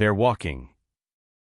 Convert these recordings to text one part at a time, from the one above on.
They're walking.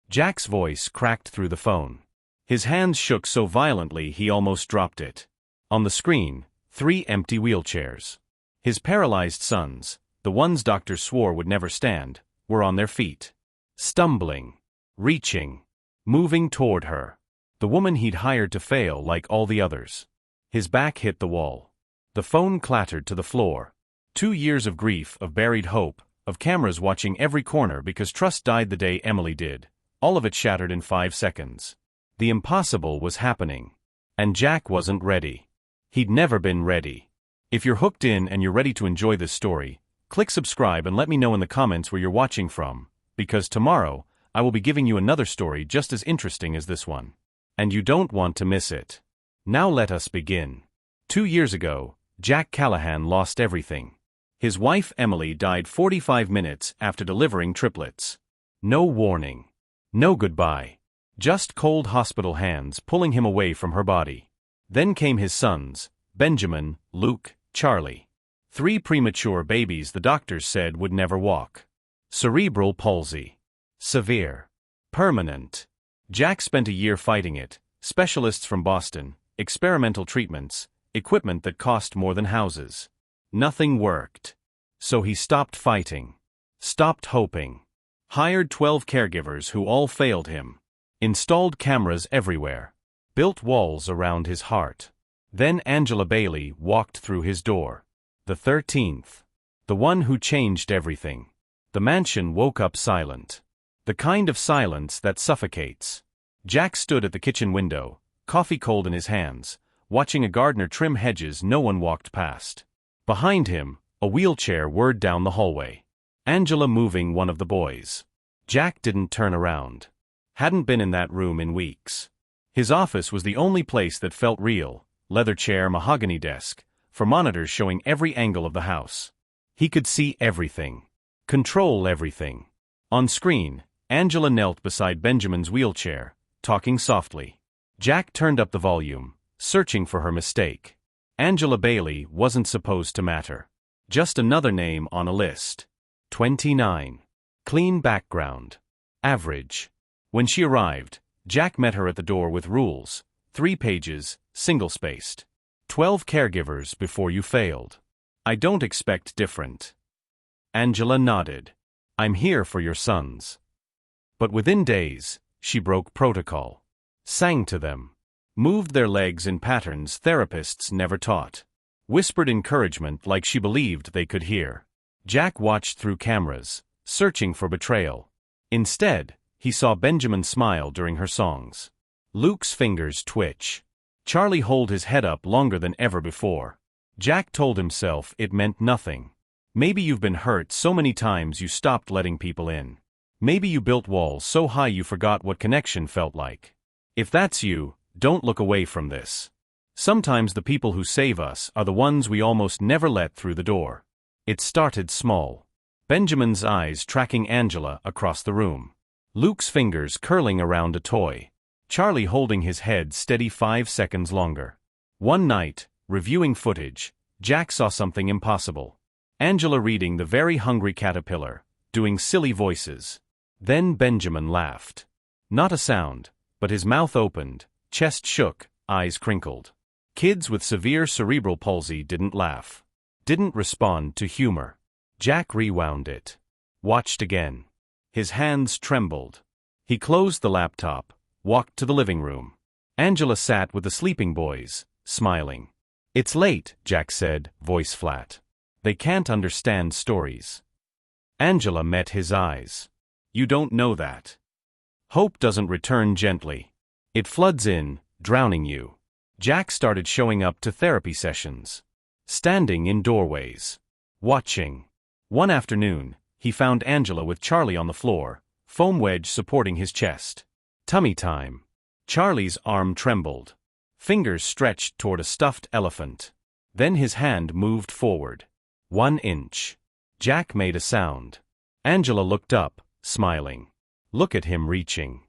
Jack's voice cracked through the phone. His hands shook so violently he almost dropped it. On the screen, 3 empty wheelchairs. His paralyzed sons, the ones doctors swore would never stand, were on their feet. Stumbling. Reaching. Moving toward her. The woman he'd hired to fail like all the others. His back hit the wall. The phone clattered to the floor. 2 years of grief, of buried hope, of cameras watching every corner because trust died the day Emily did. All of it shattered in 5 seconds. The impossible was happening. And Jack wasn't ready. He'd never been ready. If you're hooked in and you're ready to enjoy this story, click subscribe and let me know in the comments where you're watching from, because tomorrow, I will be giving you another story just as interesting as this one. And you don't want to miss it. Now let us begin. 2 years ago, Jack Callahan lost everything. His wife Emily died 45 minutes after delivering triplets. No warning. No goodbye. Just cold hospital hands pulling him away from her body. Then came his sons, Benjamin, Luke, Charlie. 3 premature babies the doctors said would never walk. Cerebral palsy. Severe. Permanent. Jack spent a year fighting it, specialists from Boston, experimental treatments, equipment that cost more than houses. Nothing worked. So he stopped fighting. Stopped hoping. Hired 12 caregivers who all failed him. Installed cameras everywhere. Built walls around his heart. Then Angela Bailey walked through his door. The 13th. The one who changed everything. The mansion woke up silent. The kind of silence that suffocates. Jack stood at the kitchen window, coffee cold in his hands, watching a gardener trim hedges no one walked past. Behind him, a wheelchair whirred down the hallway. Angela moving one of the boys. Jack didn't turn around. Hadn't been in that room in weeks. His office was the only place that felt real, leather chair, mahogany desk, for monitors showing every angle of the house. He could see everything. Control everything. On screen, Angela knelt beside Benjamin's wheelchair, talking softly. Jack turned up the volume, searching for her mistake. Angela Bailey wasn't supposed to matter. Just another name on a list. 29. Clean background. Average. When she arrived, Jack met her at the door with rules. 3 pages, single-spaced. 12 caregivers before you failed. I don't expect different. Angela nodded. I'm here for your sons. But within days, she broke protocol. Sang to them. Moved their legs in patterns therapists never taught. Whispered encouragement like she believed they could hear. Jack watched through cameras, searching for betrayal. Instead, he saw Benjamin smile during her songs. Luke's fingers twitch. Charlie hold his head up longer than ever before. Jack told himself it meant nothing. Maybe you've been hurt so many times you stopped letting people in. Maybe you built walls so high you forgot what connection felt like. If that's you, don't look away from this. Sometimes the people who save us are the ones we almost never let through the door. It started small. Benjamin's eyes tracking Angela across the room. Luke's fingers curling around a toy. Charlie holding his head steady 5 seconds longer. One night, reviewing footage, Jack saw something impossible. Angela reading The Very Hungry Caterpillar, doing silly voices. Then Benjamin laughed. Not a sound, but his mouth opened, chest shook, eyes crinkled. Kids with severe cerebral palsy didn't laugh. Didn't respond to humor. Jack rewound it. Watched again. His hands trembled. He closed the laptop, walked to the living room. Angela sat with the sleeping boys, smiling. It's late, Jack said, voice flat. They can't understand stories. Angela met his eyes. You don't know that. Hope doesn't return gently. It floods in, drowning you. Jack started showing up to therapy sessions. Standing in doorways. Watching. One afternoon, he found Angela with Charlie on the floor, foam wedge supporting his chest. Tummy time. Charlie's arm trembled. Fingers stretched toward a stuffed elephant. Then his hand moved forward. 1 inch. Jack made a sound. Angela looked up, smiling. Look at him reaching.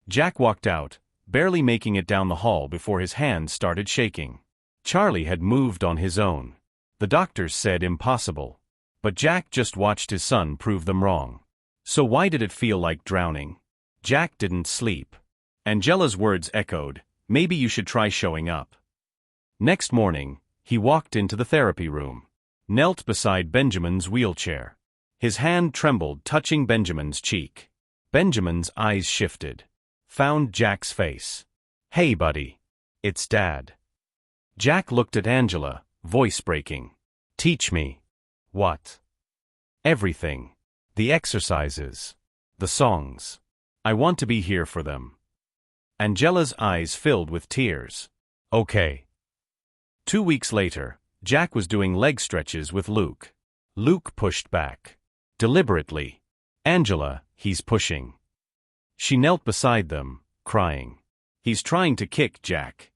Jack walked out, barely making it down the hall before his hands started shaking. Charlie had moved on his own. The doctors said impossible. But Jack just watched his son prove them wrong. So why did it feel like drowning? Jack didn't sleep. Angela's words echoed, maybe you should try showing up. Next morning, he walked into the therapy room. Knelt beside Benjamin's wheelchair. His hand trembled, touching Benjamin's cheek. Benjamin's eyes shifted. Found Jack's face. Hey buddy. It's Dad. Jack looked at Angela, voice breaking. Teach me. What? Everything. The exercises. The songs. I want to be here for them. Angela's eyes filled with tears. Okay. 2 weeks later, Jack was doing leg stretches with Luke. Luke pushed back. Deliberately. Angela, he's pushing. She knelt beside them, crying. He's trying to kick Jack.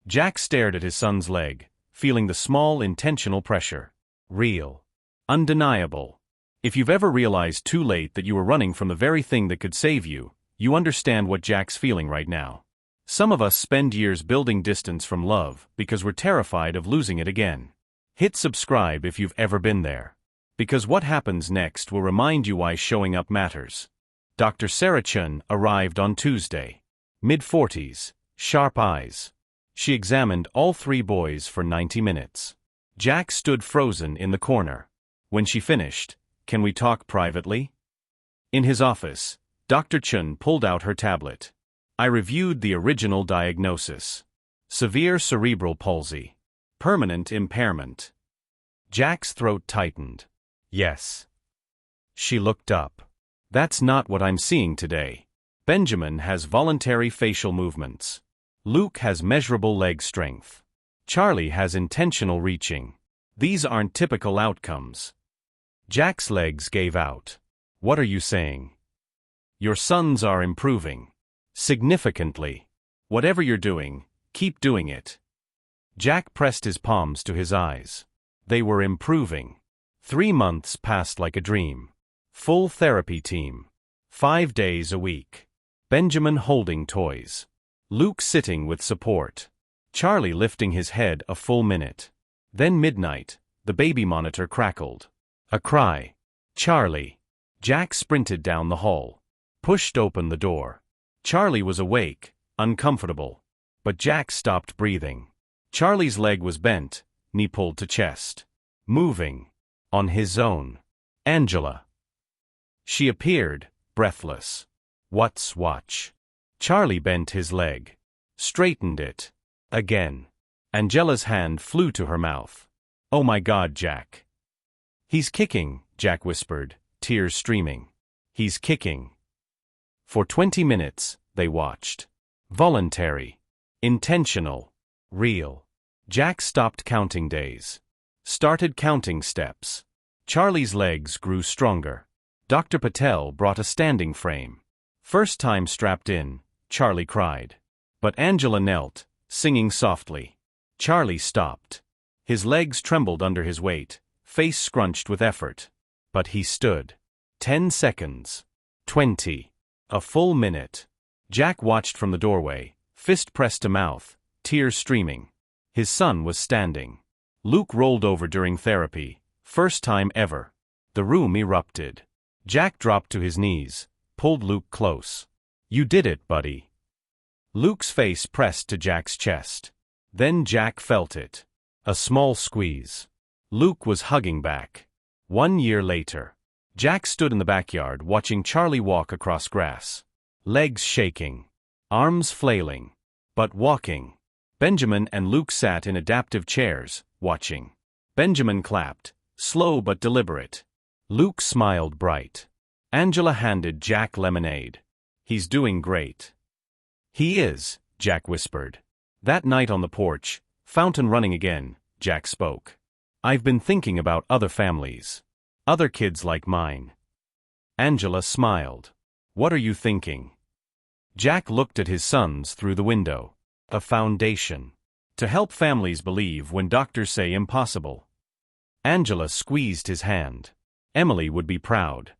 Jack stared at his son's leg, feeling the small intentional pressure. Real. Undeniable. If you've ever realized too late that you were running from the very thing that could save you, you understand what Jack's feeling right now. Some of us spend years building distance from love because we're terrified of losing it again. Hit subscribe if you've ever been there. Because what happens next will remind you why showing up matters. Dr. Sarah Chun arrived on Tuesday. Mid-40s, sharp eyes. She examined all 3 boys for 90 minutes. Jack stood frozen in the corner. When she finished, "Can we talk privately?" In his office, Dr. Chun pulled out her tablet. I reviewed the original diagnosis. Severe cerebral palsy. Permanent impairment. Jack's throat tightened. Yes. She looked up. That's not what I'm seeing today. Benjamin has voluntary facial movements. Luke has measurable leg strength. Charlie has intentional reaching. These aren't typical outcomes. Jack's legs gave out. What are you saying? Your sons are improving. Significantly. Whatever you're doing, keep doing it. Jack pressed his palms to his eyes. They were improving. 3 months passed like a dream. Full therapy team. 5 days a week. Benjamin holding toys. Luke sitting with support. Charlie lifting his head a full minute. Then midnight, the baby monitor crackled. A cry. Charlie. Jack sprinted down the hall. Pushed open the door. Charlie was awake, uncomfortable. But Jack stopped breathing. Charlie's leg was bent, knee pulled to chest. Moving. On his own. Angela. She appeared, breathless. Watch. Charlie bent his leg. Straightened it. Again. Angela's hand flew to her mouth. Oh my God, Jack. He's kicking, Jack whispered, tears streaming. He's kicking. For 20 minutes, they watched. Voluntary. Intentional. Real. Jack stopped counting days. Started counting steps. Charlie's legs grew stronger. Dr. Patel brought a standing frame. First time strapped in, Charlie cried. But Angela knelt, singing softly. Charlie stopped. His legs trembled under his weight, face scrunched with effort. But he stood. 10 seconds. 20. A full minute. Jack watched from the doorway, fist pressed to mouth, tears streaming. His son was standing. Luke rolled over during therapy, first time ever. The room erupted. Jack dropped to his knees, pulled Luke close. You did it, buddy. Luke's face pressed to Jack's chest. Then Jack felt it. A small squeeze. Luke was hugging back. 1 year later. Jack stood in the backyard watching Charlie walk across grass. Legs shaking. Arms flailing. But walking. Benjamin and Luke sat in adaptive chairs, watching. Benjamin clapped, slow but deliberate. Luke smiled bright. Angela handed Jack lemonade. He's doing great. He is, Jack whispered. That night on the porch, fountain running again, Jack spoke. I've been thinking about other families. Other kids like mine. Angela smiled. What are you thinking? Jack looked at his sons through the window. A foundation. To help families believe when doctors say impossible. Angela squeezed his hand. Emily would be proud.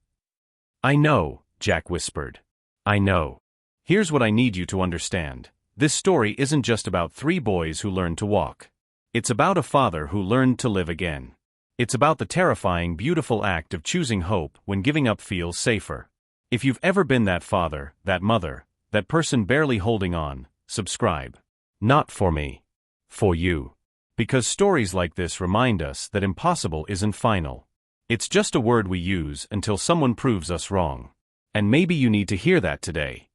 I know, Jack whispered. I know. Here's what I need you to understand. This story isn't just about 3 boys who learned to walk. It's about a father who learned to live again. It's about the terrifying, beautiful act of choosing hope when giving up feels safer. If you've ever been that father, that mother, that person barely holding on, subscribe. Not for me. For you. Because stories like this remind us that impossible isn't final. It's just a word we use until someone proves us wrong. And maybe you need to hear that today.